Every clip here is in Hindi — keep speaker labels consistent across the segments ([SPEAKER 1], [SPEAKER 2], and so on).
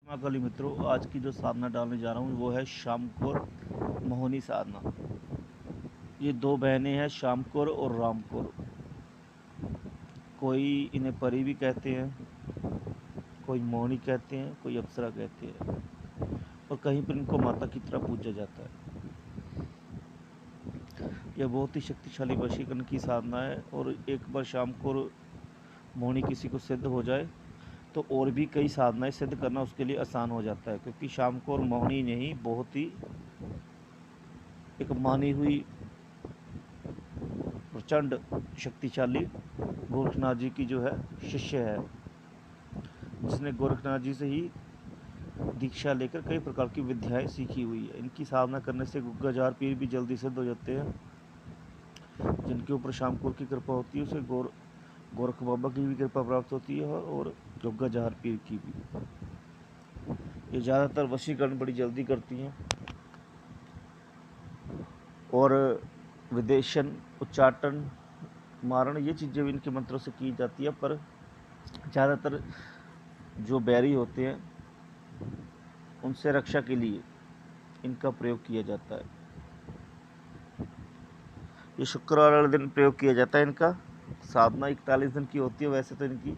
[SPEAKER 1] महाकाली मित्रों, आज की जो साधना डालने जा रहा हूँ वो है शामकोर मोहिनी साधना। ये दो बहनें हैं, शामकोर और रामकोर। कोई इन्हें परी भी कहते हैं, कोई मोहिनी कहते हैं, कोई अप्सरा कहते हैं, और कहीं पर इनको माता की तरह पूजा जाता है। यह बहुत ही शक्तिशाली वशीकरण की साधना है, और एक बार शामकोर मोहिनी किसी को सिद्ध हो जाए तो और भी कई साधनाएं सिद्ध करना उसके लिए आसान हो जाता है, क्योंकि शामकोर मोहिनी नहीं, बहुत ही एक मानी हुई प्रचंड शक्तिशाली गोरखनाथ जी की जो है शिष्य है, जिसने गोरखनाथ जी से ही दीक्षा लेकर कई प्रकार की विद्याएं सीखी हुई है। इनकी साधना करने से गुग्गाजार पीर भी जल्दी सिद्ध हो जाते हैं। जिनके ऊपर शामकोर की कृपा होती है उसे गोरख बाबा की भी कृपा प्राप्त होती है, और गुग्गाजार पीर की भी। ये ज़्यादातर वशीकरण बड़ी जल्दी करती हैं, और विदेशन, उच्चाटन, मारण, ये चीज़ें भी इनके मंत्रों से की जाती है। पर ज़्यादातर जो बैरी होते हैं उनसे रक्षा के लिए इनका प्रयोग किया जाता है। ये शुक्रवार वाले दिन प्रयोग किया जाता है। इनका साधना 41 दिन की होती है वैसे तो इनकी,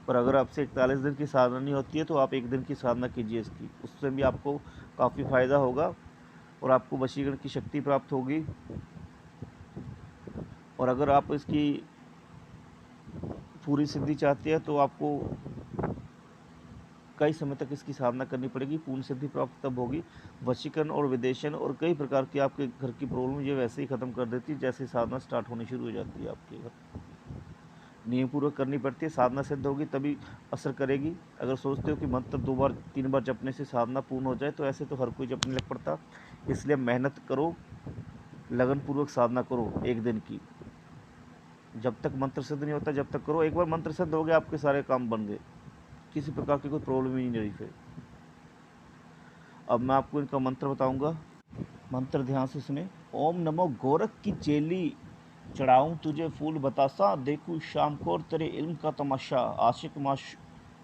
[SPEAKER 1] पर अगर आपसे 41 दिन की साधना नहीं होती है तो आप एक दिन की साधना कीजिए इसकी, उससे भी आपको काफ़ी फ़ायदा होगा और आपको वशीकरण की शक्ति प्राप्त होगी। और अगर आप इसकी पूरी सिद्धि चाहते हैं तो आपको कई समय तक इसकी साधना करनी पड़ेगी। पूर्ण सिद्धि प्राप्त तब होगी। वशीकरण और विदेशन और कई प्रकार की आपके घर की प्रॉब्लम ये वैसे ही ख़त्म कर देती है जैसे साधना स्टार्ट होनी शुरू हो जाती है। आपके घर नियम पूर्वक करनी पड़ती है, साधना सिद्ध होगी तभी असर करेगी। अगर सोचते हो कि मंत्र 2 बार 3 बार जपने से साधना पूर्ण हो जाए तो ऐसे तो हर कोई जपने लग पड़ता। इसलिए मेहनत करो, लगन पूर्वक साधना करो एक दिन की। जब तक मंत्र सिद्ध नहीं होता जब तक करो। एक बार मंत्र सिद्ध हो गया आपके सारे काम बन गए, किसी प्रकार की कोई प्रॉब्लम ही नहीं रही फिर। अब मैं आपको इनका मंत्र बताऊंगा, मंत्र ध्यान से सुने। ओम नमो गोरख की चेली, चढ़ाऊं तुझे फूल बतासा, देखूं शाम को तेरे इल्म का तमाशा, आशिक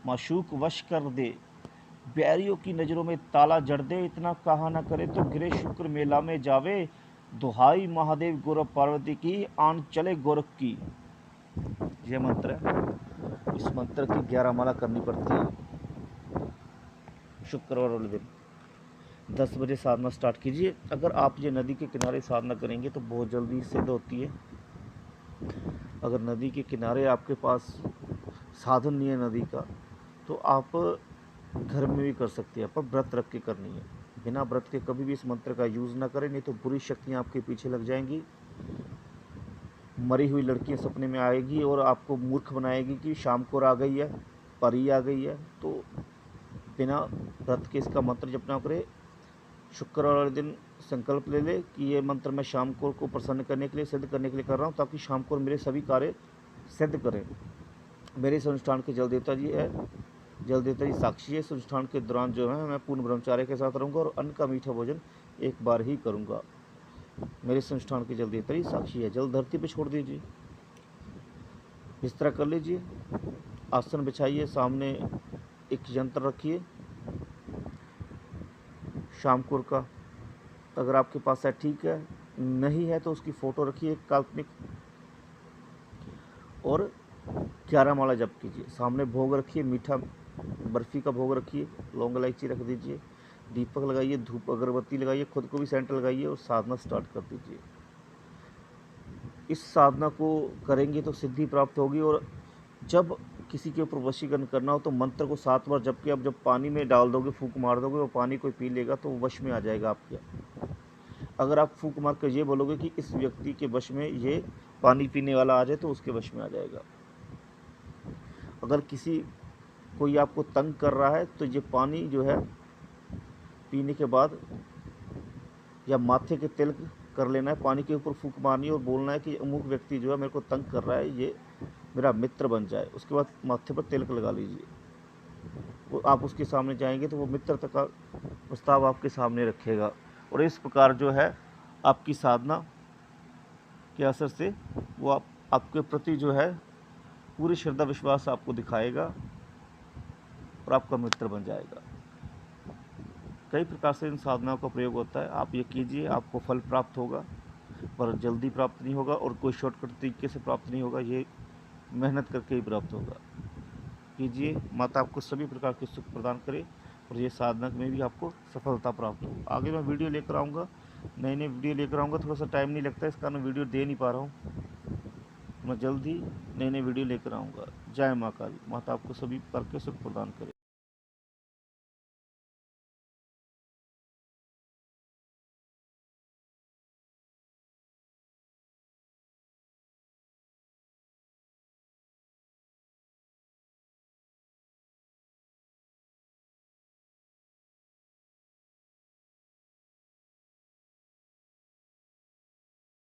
[SPEAKER 1] माशूक वश कर दे, बैरियों की नज़रों में ताला जड़ दे, इतना कहा न करे तो गिरे शुक्र मेला में जावे, दुहाई महादेव गौरव पार्वती की, आन चले गोरख की। यह मंत्र है। इस मंत्र की 11 माला करनी पड़ती है शुक्रवार वाले दिन। 10 बजे साधना स्टार्ट कीजिए। अगर आप ये नदी के किनारे साधना करेंगे तो बहुत जल्दी सिद्ध होती है। अगर नदी के किनारे आपके पास साधन नहीं है नदी का तो आप घर में भी कर सकते हैं, पर व्रत रख के करनी है। बिना व्रत के कभी भी इस मंत्र का यूज़ ना करें, नहीं तो बुरी शक्तियाँ आपके पीछे लग जाएंगी। मरी हुई लड़कियाँ सपने में आएगी और आपको मूर्ख बनाएगी कि शाम को आ गई है, परी आ गई है। तो बिना व्रत के इसका मंत्र जपना करें। शुक्रवार वाले दिन संकल्प ले ले कि ये मंत्र मैं शामकोर को प्रसन्न करने के लिए, सिद्ध करने के लिए कर रहा हूँ, ताकि शामकोर मेरे सभी कार्य सिद्ध करें। मेरे इस अनुष्ठान के जल देवता जी है, जल देवता जी साक्षी है। इस अनुष्ठान के दौरान जो है मैं पूर्ण ब्रह्मचार्य के साथ रहूँगा और अन्न का मीठा भोजन एक बार ही करूँगा। मेरे इस अनुष्ठान के जल देवता जी साक्षी है। जल धरती पर छोड़ दीजिए, बिस्तरा कर लीजिए, आसन बिछाइए, सामने एक यंत्र रखिए शामकोर का। अगर आपके पास है ठीक है, नहीं है तो उसकी फ़ोटो रखिए काल्पनिक, और 11 माला जप कीजिए। सामने भोग रखिए, मीठा बर्फ़ी का भोग रखिए, लौंग इलायची रख दीजिए, दीपक लगाइए, धूप अगरबत्ती लगाइए, खुद को भी सेंट लगाइए और साधना स्टार्ट कर दीजिए। इस साधना को करेंगे तो सिद्धि प्राप्त होगी। और जब किसी के ऊपर वशीकरण करना हो तो मंत्र को 7 बार जप के आप जब पानी में डाल दोगे, फूंक मार दोगे, वो पानी कोई पी लेगा तो वश में आ जाएगा आपके। अगर आप फूंक मार कर ये बोलोगे कि इस व्यक्ति के वश में ये पानी पीने वाला आ जाए तो उसके वश में आ जाएगा। अगर कोई आपको तंग कर रहा है तो ये पानी जो है पीने के बाद या माथे के तिलक कर लेना है, पानी के ऊपर फूंक मारनी है और बोलना है कि अमुक व्यक्ति जो है मेरे को तंग कर रहा है, ये मेरा मित्र बन जाए। उसके बाद माथे पर तिलक लगा लीजिए। वो आप उसके सामने जाएंगे तो वो मित्रता का प्रस्ताव आपके सामने रखेगा, और इस प्रकार जो है आपकी साधना के असर से वो आपके प्रति जो है पूरी श्रद्धा विश्वास आपको दिखाएगा और आपका मित्र बन जाएगा। कई प्रकार से इन साधनाओं का प्रयोग होता है। आप ये कीजिए, आपको फल प्राप्त होगा, पर जल्दी प्राप्त नहीं होगा और कोई शॉर्टकट तरीके से प्राप्त नहीं होगा, ये मेहनत करके ही प्राप्त होगा। कीजिए, माता आपको सभी प्रकार के सुख प्रदान करे और ये साधना में भी आपको सफलता प्राप्त हो। आगे मैं वीडियो लेकर आऊँगा, नई नई वीडियो लेकर आऊँगा। थोड़ा सा टाइम नहीं लगता है, इस कारण वीडियो दे नहीं पा रहा हूँ। मैं जल्द ही नई नई वीडियो लेकर आऊँगा। जय माँ काली। माता आपको सभी प्रकार के सुख प्रदान करे।